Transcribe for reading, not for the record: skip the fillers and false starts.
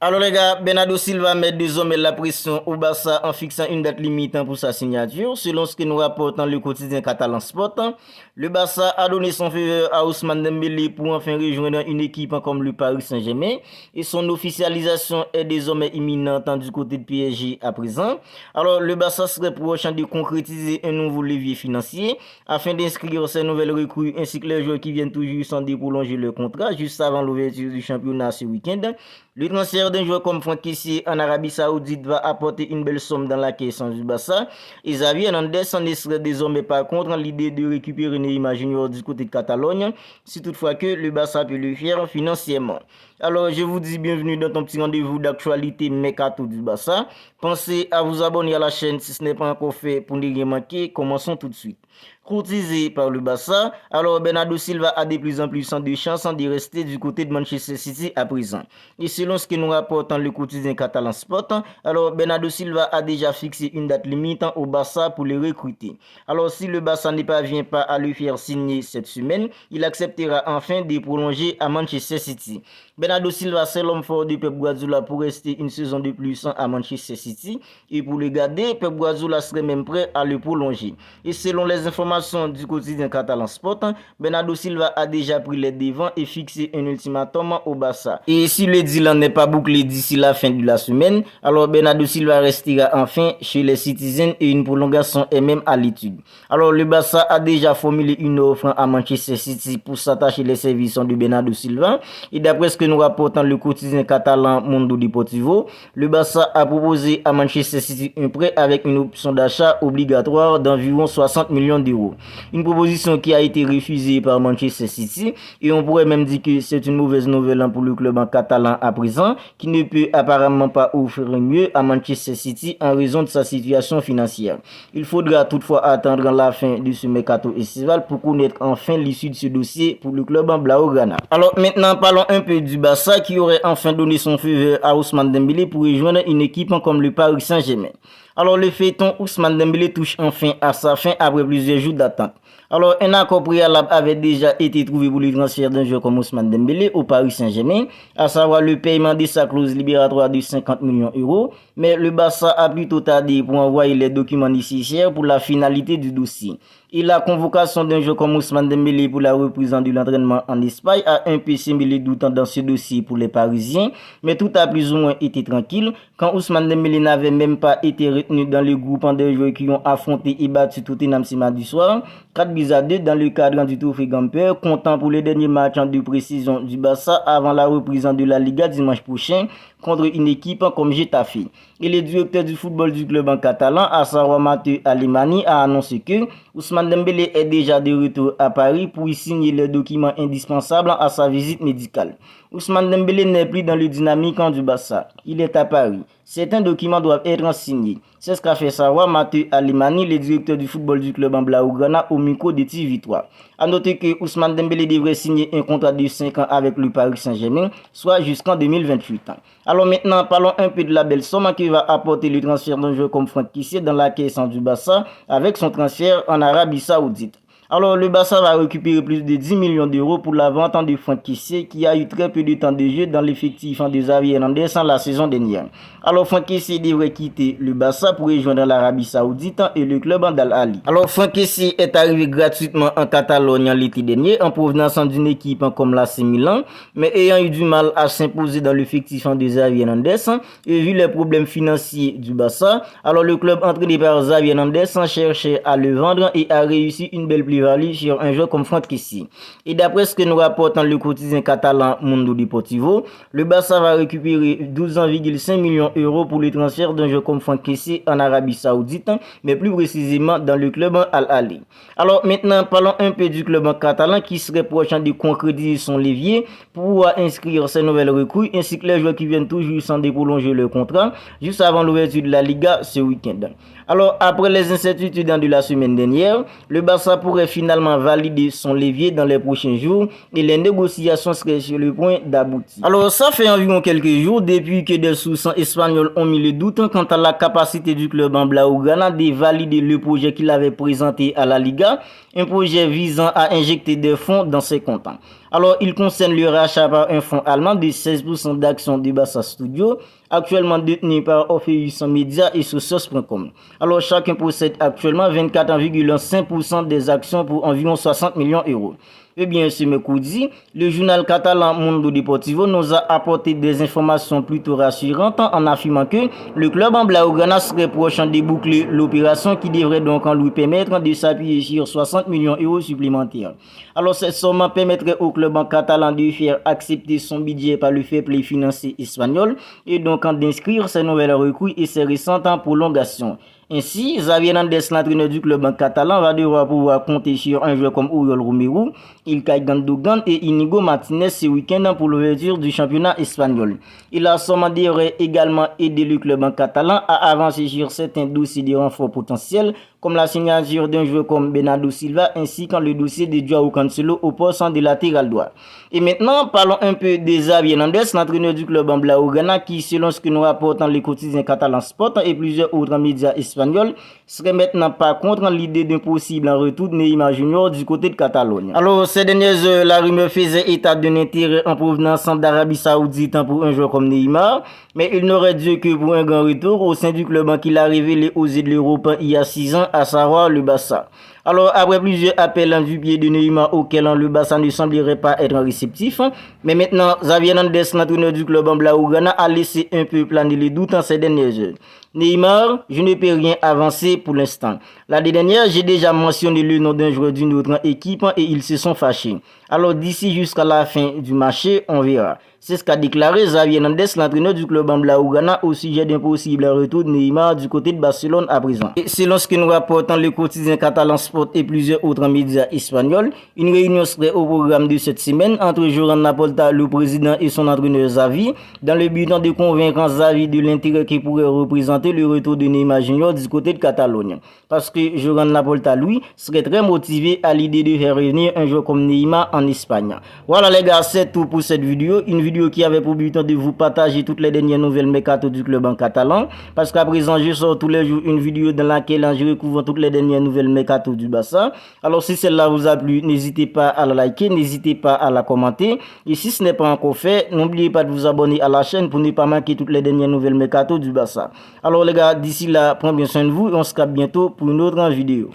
Alors les gars, Bernardo Silva met désormais la pression au Barça en fixant une date limite pour sa signature. Selon ce que nous rapporte le quotidien catalan Sport, le Barça a donné son feu à Ousmane Dembélé pour enfin rejoindre une équipe comme le Paris Saint-Germain et son officialisation est désormais imminente du côté de PSG à présent. Alors le Barça serait proche de concrétiser un nouveau levier financier afin d'inscrire ses nouvelles recrues ainsi que les joueurs qui viennent tout juste de prolonger leur contrat juste avant l'ouverture du championnat ce week-end. Le transfert d'un joueur comme Franck Kessié en Arabie Saoudite va apporter une belle somme dans la caisse du Barça. Et Xavi Hernandez ne serait désormais pas contre l'idée de récupérer Neymar Junior du côté de Catalogne, si toutefois que le Barça peut le faire financièrement. Alors, je vous dis bienvenue dans ton petit rendez-vous d'actualité Mercato du Barça. Pensez à vous abonner à la chaîne si ce n'est pas encore fait pour ne rien manquer. Commençons tout de suite. Courtisé par le Barça, alors Bernardo Silva a de plus en plus de chances de rester du côté de Manchester City à présent. Et selon ce que nous rapporte le quotidien catalan Sport, alors Bernardo Silva a déjà fixé une date limite au Barça pour le recruter. Alors si le Barça ne parvient pas à le faire signer cette semaine, il acceptera enfin de prolonger à Manchester City. Bernardo Silva, c'est l'homme fort de Pep Guardiola pour rester une saison de plus à Manchester City. Et pour le garder, Pep Guardiola serait même prêt à le prolonger. Et selon les informations du quotidien catalan Sport, Bernardo Silva a déjà pris les devants et fixé un ultimatum au Barça. Et si le deal n'est pas bouclé d'ici la fin de la semaine, alors Bernardo Silva restera enfin chez les Citizens et une prolongation est même à l'étude. Alors le Barça a déjà formulé une offre à Manchester City pour s'attacher les services de Bernardo Silva. Et d'après ce que nous rapportons le quotidien catalan Mundo Deportivo, le Barça a proposé à Manchester City un prêt avec une option d'achat obligatoire d'environ 60 millions d'euros. Une proposition qui a été refusée par Manchester City et on pourrait même dire que c'est une mauvaise nouvelle pour le club en catalan à présent qui ne peut apparemment pas offrir mieux à Manchester City en raison de sa situation financière. Il faudra toutefois attendre la fin de ce mercato estival pour connaître enfin l'issue de ce dossier pour le club en Blaugrana. Alors maintenant parlons un peu du Barça qui aurait enfin donné son feu à Ousmane Dembélé pour rejoindre une équipe comme le Paris Saint-Germain. Alors le feuilleton Ousmane Dembélé touche enfin à sa fin après plusieurs jours d'attente. Alors un accord préalable avait déjà été trouvé pour le transfert d'un joueur comme Ousmane Dembélé au Paris Saint-Germain, à savoir le paiement de sa clause libératoire de 50 millions d'euros, mais le Barça a plutôt tardé pour envoyer les documents nécessaires pour la finalité du dossier. Et la convocation d'un joueur comme Ousmane Dembélé pour la reprise de l'entraînement en Espagne a un peu semé les doutes dans ce dossier pour les Parisiens, mais tout a plus ou moins été tranquille quand Ousmane Dembélé n'avait même pas été retenu dans le groupe des joueurs qui ont affronté et battu Tottenham ce mardi soir, 4-2 dans le cadre du Trophée Gamper, comptant pour les derniers matchs de précision du Barça avant la reprise de la Liga dimanche prochain contre une équipe comme Getafe. Et le directeur du football du club en catalan, à savoir Mathieu Alemany, a annoncé que Ousmane Dembélé est déjà de retour à Paris pour y signer les documents indispensables à sa visite médicale. Ousmane Dembélé n'est plus dans le dynamique du Barça. Il est à Paris. Certains documents doivent être signés. C'est ce qu'a fait savoir Mathieu Alemany, le directeur du football du club en Blaugrana, au micro de TV3. A noter que Ousmane Dembélé devrait signer un contrat de 5 ans avec le Paris Saint-Germain, soit jusqu'en 2028. Alors maintenant, parlons un peu de la belle somme que va apporter le transfert d'un joueur comme Franck Kessié dans la caisse du Barça avec son transfert en Arabie Saoudite. Alors le Barça va récupérer plus de 10 millions d'euros pour la vente de Franck Kessié qui a eu très peu de temps de jeu dans l'effectif de Xavi Hernandez la saison dernière. Alors Franck Kessié devrait quitter le Barça pour rejoindre l'Arabie Saoudite et le club d'Al Ahly. Alors Franck Kessié est arrivé gratuitement en Catalogne l'été dernier en provenance d'une équipe comme l'AC Milan, mais ayant eu du mal à s'imposer dans l'effectif de Xavi Hernandez et vu les problèmes financiers du Barça, alors le club entraîné par Xavi Hernandez cherchait à le vendre et a réussi une belle plus-value sur un joueur comme Franck Kessié. Et d'après ce que nous rapporte le quotidien catalan Mundo Deportivo, le Barça va récupérer 12,5 millions d'euros pour le transfert d'un joueur comme Franck Kessié en Arabie Saoudite, mais plus précisément dans le club Al Ahly. Alors maintenant, parlons un peu du club catalan qui serait proche de concrétiser son levier pour pouvoir inscrire ses nouvelles recrues ainsi que les joueurs qui viennent toujours sans prolonger leur contrat juste avant l'ouverture de la Liga ce week-end. Alors après les incertitudes de la semaine dernière, le Barça pourrait finalement validé son levier dans les prochains jours et les négociations seraient sur le point d'aboutir. Alors ça fait environ quelques jours depuis que des sources espagnoles ont mis le doute quant à la capacité du club en Blaugrana de valider le projet qu'il avait présenté à la Liga, un projet visant à injecter des fonds dans ses comptes. Alors, il concerne le rachat par un fonds allemand de 16% d'actions de Barça Studio, actuellement détenu par Orpheus Media et Socios.com. Alors, chacun possède actuellement 24,5% des actions pour environ 60 millions d'euros. Eh bien, ce mercredi, le journal catalan Mundo Deportivo nous a apporté des informations plutôt rassurantes en affirmant que le club en Blaugrana serait proche de boucler l'opération qui devrait donc lui permettre de s'appuyer sur 60 millions d'euros supplémentaires. Alors, cette somme permettrait au club en catalan de faire accepter son budget par le fair play financier espagnol et donc d'inscrire ses nouvelles recrues et ses récentes prolongations. Ainsi, Xavi Hernandez, l'entraîneur du club en catalan, va devoir pouvoir compter sur un joueur comme Oriol Romero, Ilkay Gundogan et Inigo Martinez ce week-end pour l'ouverture du championnat espagnol. Il a aurait également aidé le club en catalan à avancer sur certains dossiers de renforts potentiels, comme la signature d'un joueur comme Bernardo Silva ainsi que le dossier de Joao Cancelo au poste de latéral droit. Et maintenant, parlons un peu de Xavi Hernandez, l'entraîneur du club en Blaugrana, qui, selon ce que nous rapportent le quotidien catalan Sport et plusieurs autres médias espagnols, serait maintenant pas contre l'idée d'un possible retour de Neymar Junior du côté de Catalogne. Alors, ces dernières heures, la rumeur faisait état d'un intérêt en provenance d'Arabie Saoudite pour un joueur comme Neymar, mais il n'aurait dû que pour un grand retour au sein du club qu'il a révélé aux yeux de l'Europe il y a 6 ans, à savoir le Barça. Alors, après plusieurs appels du pied de Neymar auxquels le Barça ne semblerait pas être réceptif, mais maintenant, Xavi Hernandez, l'entraîneur du club en Blaugrana, a laissé un peu planer les doutes en ces dernières heures. Neymar, je ne peux rien avancer pour l'instant. L'année dernière, j'ai déjà mentionné le nom d'un joueur d'une autre équipe et ils se sont fâchés. Alors d'ici jusqu'à la fin du marché, on verra. C'est ce qu'a déclaré Xavi Hernandez, l'entraîneur du club en Blaugrana, au sujet d'un possible retour de Neymar du côté de Barcelone à présent. Et selon ce que nous rapportent le quotidien catalan Sport et plusieurs autres médias espagnols, une réunion serait au programme de cette semaine entre Joran Laporta, le président, et son entraîneur Xavi, dans le but de convaincre Xavi de l'intérêt qui pourrait représenter le retour de Neymar Junior du côté de Catalogne. Parce que Joran Laporta, lui, serait très motivé à l'idée de faire revenir un joueur comme Neymar en Espagne. Voilà les gars, c'est tout pour cette vidéo. Une vidéo qui avait pour but de vous partager toutes les dernières nouvelles mercato du club en catalan. Parce qu'à présent, je sors tous les jours une vidéo dans laquelle je recouvre toutes les dernières nouvelles mercato du Barça. Alors si celle-là vous a plu, n'hésitez pas à la liker, n'hésitez pas à la commenter. Et si ce n'est pas encore fait, n'oubliez pas de vous abonner à la chaîne pour ne pas manquer toutes les dernières nouvelles mercato du Barça. Alors les gars, d'ici là, prenez bien soin de vous et on se capte bientôt pour une autre vidéo.